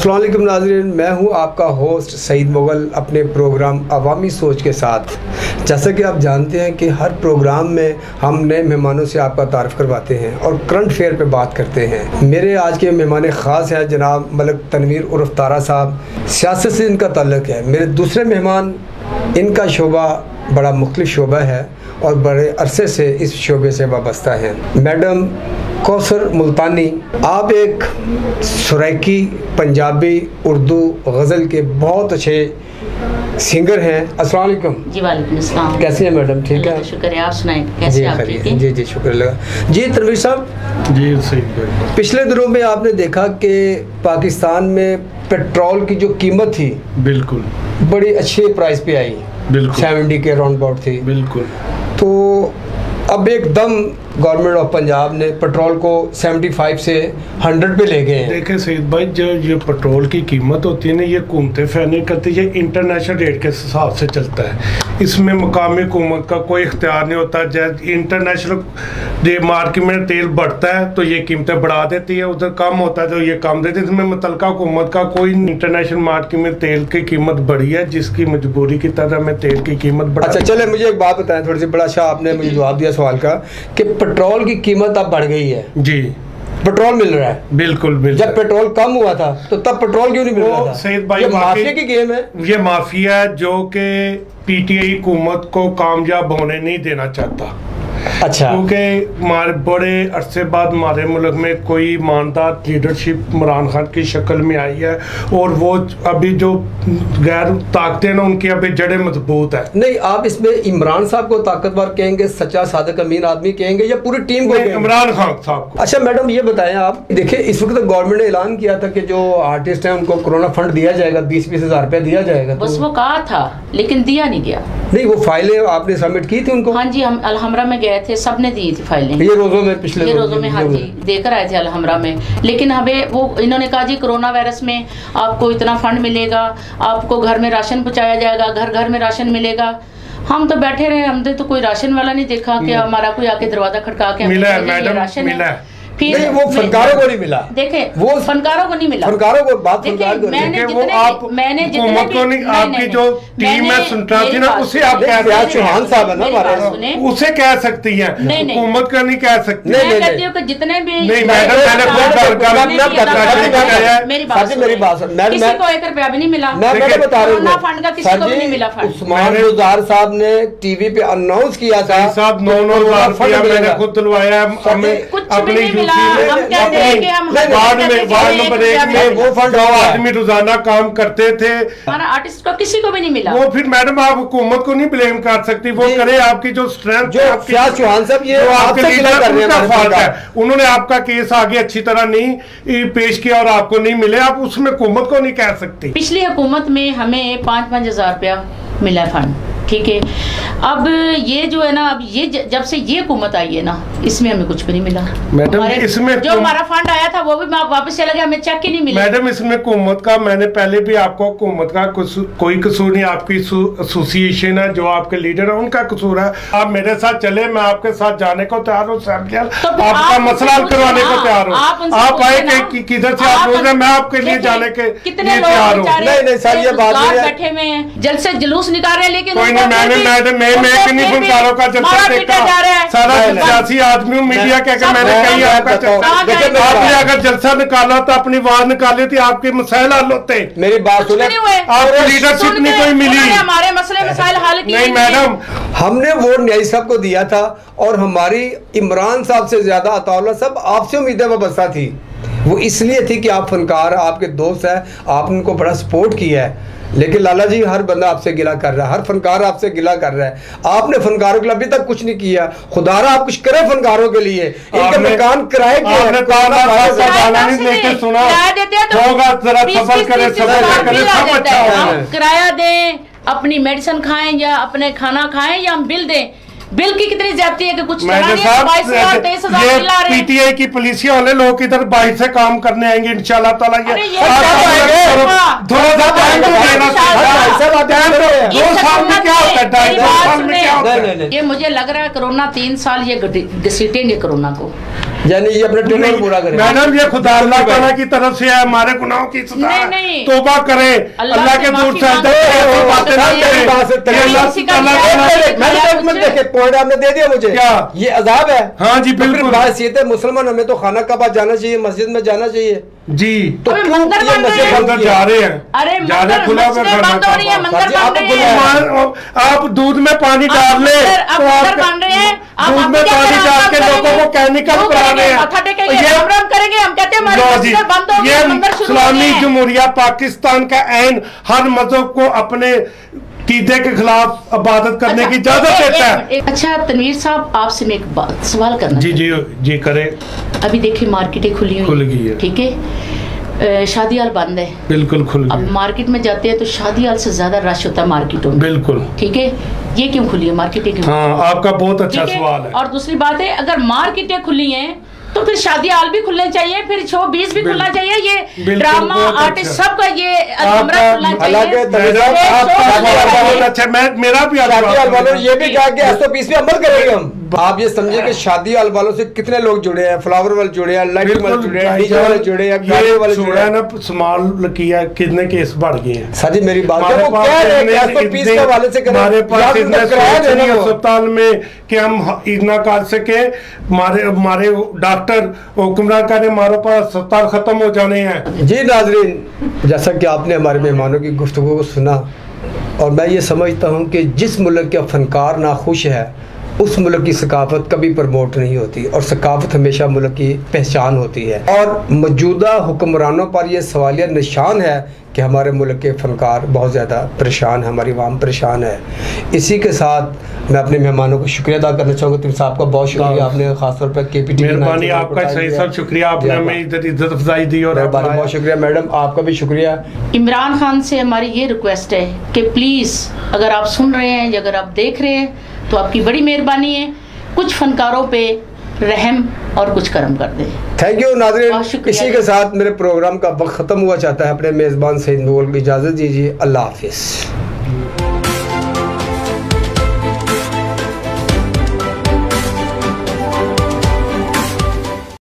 अस्सलाम वालेकुम नाज़रीन, मैं हूं आपका होस्ट सईद मुग़ल अपने प्रोग्राम अवामी सोच के साथ। जैसा कि आप जानते हैं कि हर प्रोग्राम में हम नए मेहमानों से आपका तारफ़ करवाते हैं और करंट फेयर पे बात करते हैं। मेरे आज के मेहमान ख़ास हैं जनाब मलिक तनवीर उर्फ तारा साहब। सियासत से इनका ताल्लुक़ है। मेरे दूसरे मेहमान, इनका शोबा बड़ा मुख्तलिफ शोबा है और बड़े अरसे से इस शोबे से वाबस्ता हैं। मैडम कौसर मुल्तानी, आप एक सुरैकी पंजाबी उर्दू गज़ल के बहुत अच्छे सिंगर हैं। अस्सलाम वालेकुम। जी वालेकुम अस्सलाम। कैसे हैं मैडम? ठीक है, शुक्र है। आप सुनाएं, कैसे आप? ठीक है जी जी, शुक्र लगा जी। तनवीर साहब जी सही है। पिछले दिनों में आपने देखा कि पाकिस्तान में पेट्रोल की जो कीमत थी बिल्कुल बड़ी अच्छे प्राइस पे आई, बिल्कुल 70 के राउंड अबाउट थी। बिल्कुल। तो अब एकदम गवर्नमेंट ऑफ पंजाब ने पेट्रोल को 75 से 100 पे ले गए हैं। देखें सईद भाई, जो ये पेट्रोल की कीमत होती है ना, ये घूमते फैलने करती है, ये इंटरनेशनल रेट के हिसाब से चलता है। इसमें मकामी हुकूमत का कोई इख्तियार नहीं होता। जैसे इंटरनेशनल मार्केट में तेल बढ़ता है तो ये कीमतें बढ़ा देती है, उधर कम होता है तो ये कम देती है। इसमें मुतलका हुकूमत का कोई इंटरनेशनल मार्केट में तेल की कीमत बढ़ी है, जिसकी मजबूरी की तरह में तेल की कीमत बढ़ा। अच्छा चले, मुझे एक बात बताएं, थोड़ी सी बड़ा अच्छा आपने मुझे जवाब दिया सवाल का कि पेट्रोल की कीमत अब बढ़ गई है। जी, पेट्रोल मिल रहा है। बिल्कुल बिल्कुल। जब पेट्रोल कम हुआ था तो तब पेट्रोल क्यों नहीं मिल रहा था? सईद भाई, ये माफिया की गेम है। ये माफिया है जो कि पीटीआई हुकूमत को कामयाब होने नहीं देना चाहता। अच्छा, क्योंकि हमारे बड़े अरसे बाद हमारे मुल्क में कोई ईमानदार लीडरशिप इमरान खान की शक्ल में आई है और वो अभी जो गैर ताकतें ना, उनकी अभी जड़ें मजबूत है। नहीं, आप इसमें इमरान साहब को ताकतवर कहेंगे, सच्चा सादिक अमीन आदमी कहेंगे, या पूरी टीम को कहेंगे? इमरान खान साहब को। अच्छा मैडम, ये बताएं आप, देखिए इस वक्त गवर्नमेंट ने ऐलान किया था कि जो आर्टिस्ट हैं उनको कोरोना फंड दिया जाएगा, 20-20 हज़ार रुपया दिया जाएगा। बस वो कहा था लेकिन दिया नहीं गया। नहीं, वो फाइलें आपने सबमिट की थी उनको? हाँ जी, हम अलहमरा में गए थे, सबने दी थी फाइलें। ये रोजों में, पिछले रोजों में, हाँ जी, देकर आए थे अलहमरा में। लेकिन हमें वो इन्होंने कहा जी कोरोना वायरस में आपको इतना फंड मिलेगा, आपको घर में राशन पहुंचाया जाएगा, घर घर में राशन मिलेगा। हम तो बैठे रहे, हमने तो कोई राशन वाला नहीं देखा कि हमारा कोई आके दरवाजा खड़का के मिला है मैडम, राशन मिला है। नहीं, वो फनकारों को नहीं मिला। देखे, वो फनकारों को नहीं मिला। फनकारों को बात फनकार को मैंने वो आप हुकूमत को नहीं, आपकी जो टीम है सुनता थी ना, उसे आप चौहान साहब है ना हमारे, उसे कह सकती हैं, हुकूमत का नहीं कह सकती। मैं कहती हूँ कि जितने भी नहीं मैडम, मैंने खुद मेरी बात सुन, किसी को 1 रुपया भी नहीं मिला। मैं बता रहा हूँ, फंड का किसी को भी नहीं मिला। फंड उस्मान गुजार साहब ने टीवी पे अनाउंस किया था, साहब 9,000 रुपया मैंने खुद दिलवाया। अपने हम कहते हैं कि हम वार्ड नंबर 1 में वो फंड आदमी रोजाना काम करते थे, हमारा आर्टिस्ट को किसी को भी नहीं मिला। वो फिर मैडम आप हुकूमत को नहीं ब्लेम कर सकती, वो करे आपकी जो स्ट्रेंथ, जो चौहान साहब ये आपके लीडर कर रहे हैं, उन्होंने आपका केस आगे अच्छी तरह नहीं पेश किया और आपको नहीं मिले, आप उसमें हुकूमत को नहीं कह सकती। पिछली हुकूमत में हमें 5-5 हज़ार रुपया मिला फंड, ठीक है। अब ये जो है ना, अब ये जब से ये हुकूमत आई है ना, इसमें हमें कुछ भी नहीं मिला मैडम। इसमें जो हमारा फंड आया था वो भी वापस चला गया, हमें चेक ही नहीं मिला। मैडम इसमें हुकूमत का, मैंने पहले भी आपको हुकूमत का कोई कसूर नहीं, आपकी एसोसिएशन है जो आपके लीडर है उनका कसूर है। आप मेरे साथ चले, मैं आपके साथ जाने को तैयार हूँ, आपका मसला हल करवाने को तैयार हूँ। आप आए किधर से आप बोल रहे हैं, मैं आपके लिए जाने के लिए तैयार हूँ। नहीं सर, ये बात बैठे हुए हैं, जल्द से जुलूस निकाल रहे हैं, लेकिन मैडम मैं किन्हीं फनकारों का जलसा देखा, सारा सियासी आदमी मीडिया कहकर मैंने कही आपने अगर जलसा निकाला तो अपनी आवाज निकाली थी, आपके मसाइल हल होते। मेरी बात सुने, आपको लीडरशिप नहीं कोई मिली, हमारे मसले मसाइल हल किए नहीं मैडम। हमने वोट न्यायी साहब को दिया था और हमारी इमरान साहब से ज्यादा अताउल्लाह साहब आपसे उम्मीदें वाबस्ता थी। वो इसलिए थी कि आप फनकार, आपके दोस्त हैं, आपने उनको बड़ा सपोर्ट किया है। लेकिन लाला जी, हर बंदा आपसे गिला कर रहा है, हर फनकार आपसे गिला कर रहा है। आपने फनकारों के लिए अभी तक कुछ नहीं किया। खुदारा आप कुछ करें फनकारों के लिए, इनके मकान किराए के किराया दें, अपनी मेडिसिन खाएं या अपने खाना खाएं या हम बिल दें, बिल की कितनी ज्यादती है कि कुछ मैडम साहब ये पीटीआई की पुलिसिया वाले लोग इधर बाहर से काम करने आएंगे इंशाल्लाह ताला। ये थोड़ा सा टाइम तो देना चाहिए। 2 साल में क्या होता है, 2.5 साल में क्या होता है? ये मुझे लग रहा है कोरोना 3 साल ये घसीटेंगे कोरोना को, यानी ये अपने ट्रेनर पूरा करें। मैडम ये खुदा अल्लाह ताला की तरफ से है, हमारे गुनाहों की सजा है, तौबा करें, अल्लाह के दूर से बातें ना करें। देखे पॉइंट आपने दे दिया मुझे, क्या ये अजाब है? हाँ जी बिल्कुल। बात मुसलमान हमें तो खाना काबा जाना चाहिए, मस्जिद में जाना चाहिए जी, तो मंदिर जा रहे हैं, अरे जा रहे खुला में खाना आप दूध में पानी डाल ले, दूध में पानी डाल के लोगों को केमिकल पिला रहे हैं। ये इस्लामी जमहूरिया पाकिस्तान का ऐन हर मजहब को अपने कीदे के खिलाफ इबादत करने की इजाजत देता है। अच्छा तनवीर साहब, आपसे मैं एक सवाल करना। जी जी जी करें। अभी देखिए मार्केटें खुल गई है, ठीक है, शादी हाल बंद है, बिल्कुल खुल गई। अब मार्केट में जाते हैं तो शादी हाल से ज्यादा रश होता है मार्केटों में, बिल्कुल ठीक है, ये क्यों खुली है मार्केटें क्यों? हाँ आपका बहुत अच्छा सवाल है। और दूसरी बात है, अगर मार्केटें खुली हैं तो फिर शादी हाल भी खुलने चाहिए, फिर शो 20 भी खुलना चाहिए, ये ड्रामा आर्टिस्ट सबका ये कमरा खुलना चाहिए। बहुत अच्छा, मैं मेरा भी ये भी कहा कि 120 पे अमल करेंगे हम। आप ये समझे कि शादी हाल वालों से कितने लोग जुड़े हैं, फ्लावर वाले जुड़े हैं, लाइटिंग वाले जुड़े हैं, डीजे वाले जुड़े हैं, गाने वाले जुड़े हैं ना, इस्तेमाल किया कितने केस बढ़ गए हैं। साजी मेरी बात है, वो क्या है कि 120 के वाले से करें, हमारे पास इतने सोच नहीं अस्पताल में कि हम इतना कर सके, हमारे डॉक्टर हुक्मरान करें, हमारे पास अस्पताल खत्म हो जाने हैं। जी नाजरीन, जैसा कि आपने हमारे मेहमानों की गुफ्तगू को सुना, और मैं ये समझता हूँ कि जिस मुल्क का फनकार नाखुश है उस मुल्क की सकाफत कभी प्रमोट नहीं होती, और सकाफत हमेशा मुल्क की पहचान होती है। और मौजूदा हुक्मरानों पर यह सवालिया निशान है कि हमारे मुल्क के फ़नकार बहुत ज़्यादा परेशान है, हमारी आवाम परेशान है। इसी के साथ मैं अपने मेहमानों को शुक्रिया अदा करना चाहूँगा। तुम साहब का बहुत शुक्रिया, आपने खासतौर पर KPTV मेहरबानी आपका सही सब शुक्रिया, आपने हमें इज्जत अफजाई दी और बहुत शुक्रिया मैडम, आपका भी शुक्रिया। इमरान खान से हमारी ये रिक्वेस्ट है कि प्लीज़ अगर आप सुन रहे हैं या अगर आप देख रहे हैं तो आपकी बड़ी मेहरबानी है, कुछ फनकारों पे रहम और कुछ करम कर दें। थैंक यू नाज़रीन, इसी के साथ मेरे प्रोग्राम का वक्त ख़त्म हुआ चाहता है। अपने मेज़बान सईद मुगल को इजाज़त दीजिए। अल्लाह हाफिज़।